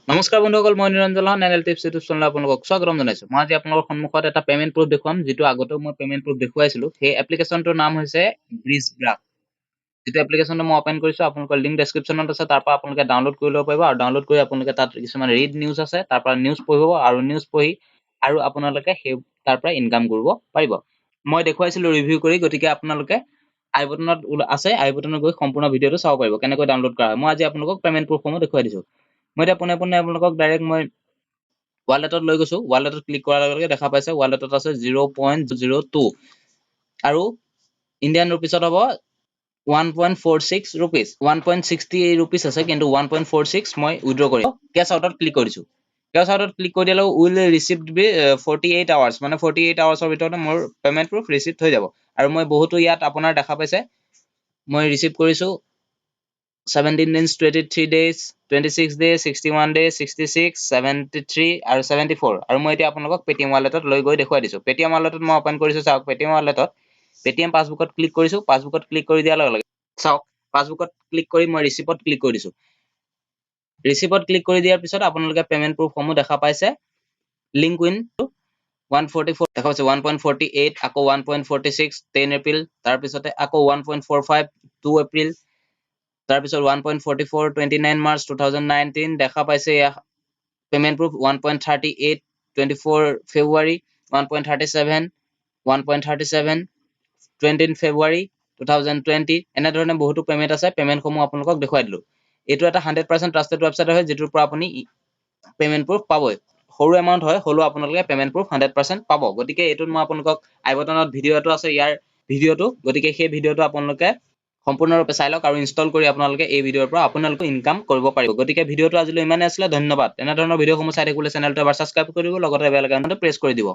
নমস্কাৰ বন্ধুসকল মই নিৰঞ্জন নেনেল টিপছ ইউটিউব চেনেলত আপোনালোকক স্বাগতম জনাইছো মই আজি আপোনালোকৰ সন্মুখত এটা পেমেন্ট প্ৰুফ দেখুৱাম যেটো আগতেও মই পেমেন্ট প্ৰুফ দেখুৱাইছিলো সেই এপ্লিকেশনটোৰ নাম হৈছে ব্ৰিজ ব্ৰাক যেটো এপ্লিকেশনটো মই ওপেন কৰিছো আপোনালোকৰ লিংক ডেসক্ৰিপচনত আছে তাৰ পৰা আপোনালোকে ডাউনলোড কৰি ল'ব পাৰিব আৰু ডাউনলোড কৰি আপোনালোকে তাত কিছুমান ৰিড নিউজ আছে তাৰ পৰা নিউজ পঢ়িব আৰু নিউজ পঢ়ি আৰু আপোনালোকে সেই তাৰ পৰা ইনকাম কৰিব পাৰিব মই দেখুৱাইছিলো ৰিভিউ কৰি গতিকে আপোনালোকে আই বটনত আছে আই বটনত গৈ সম্পূৰ্ণ ভিডিওটো চাব পাৰিব কেনেকৈ ডাউনলোড কৰা হয় মই আজি আপোনালোকক পেমেন্ট প্ৰুফসমূহ দেখুৱাই দিছো মই এটা পোনে পোনে আপোনালোকক ডাইৰেক্ট মই ৱালেটত লৈ গৈছো ৱালেটত ক্লিক কৰাৰ লগে লগে দেখা পাইছে ৱালেটত আছে 0.02 আৰু ইণ্ডিয়ান ৰুপিছত হ'ব 1.46 rupees 1.60 rupees আছে কিন্তু 1.46 মই উইথড্ৰ কৰিম কেশ আউটত ক্লিক কৰিছো কেশ আউটত ক্লিক কৰি দিলে উইল ৰিসিভড বি 48 আৱাৰ্ছ মানে 48 আৱাৰ্ছৰ ভিতৰতে মোৰ পেমেন্ট প্ৰুফ ৰিসিভ হৈ যাব আৰু মই বহুতো ইয়াত আপোনাৰ দেখা পাইছে মই ৰিসিভ কৰিছো 17 days 23 days 26 days 61 days 66 73 আৰু 74 আৰু মই এতিয়া আপোনালোকক পেটিএম ৱালেটত লৈ গৈ দেখুৱাই দিছো পেটিএম ৱালেটত মই ওপেন কৰিছো চাওক পেটিএম ৱালেটত পেটিএম পাসবুকত ক্লিক কৰিছো পাসবুকত ক্লিক কৰি দিয়াৰ লগে লগে চাওক পাসবুকত ক্লিক কৰি মই ৰিসিপ্টত ক্লিক কৰি দিছো ৰিসিপ্টত ক্লিক কৰি দিয়াৰ পিছত আপোনালোকে পেমেন্ট প্ৰুফ সমূহ দেখা পাইছে লিংক উইন 144 দেখা পাইছে 1.48 আকৌ 1.46 10 এপ্ৰিল তাৰ পিছতে আকৌ 1.45 2 এপ্ৰিল তাৰ পিছত 1.44 29 মাৰ্চ 2019 দেখা পাইছে পেমেন্ট প্ৰুফ 1.38 24 ফেব্ৰুৱাৰী 1.37 1.37 20 ফেব্ৰুৱাৰী 2020 এনে ধৰণে বহুতো পেমেন্ট আছে পেমেন্ট সমূহ আপোনালোকক দেখুৱাই দিলো এটো এটা 100% ট্ৰাস্টেড ওয়েবসাইট হয় যেটোৰ পৰা আপুনি পেমেন্ট প্ৰুফ পাবই সৰু এমাউন্ট হয় হলো আপোনালোকে পেমেন্ট প্ৰুফ 100% পাব গতিকে এটোত মই আপোনালোকক আই বটনত ভিডিওটো আছে ইয়াৰ ভিডিওটো গতিকে সেই ভিডিওটো আপোনালোকে সম্পূৰ্ণৰূপে চাই লওক আৰু ইনষ্টল কৰি আপোনালোকে এই ভিডিওৰ পৰা আপোনালোকে ইনকাম কৰিব পাৰিব গতিকে ভিডিওটো আজিলৈ ইমানে আছিল ধন্যবাদ এনে ধৰণৰ ভিডিওসমূহ চাই থাকিবলৈ চেনেলটো এবাৰ সাবস্ক্ৰাইব কৰিব লগতে বেল আইকনটো প্ৰেছ কৰি দিব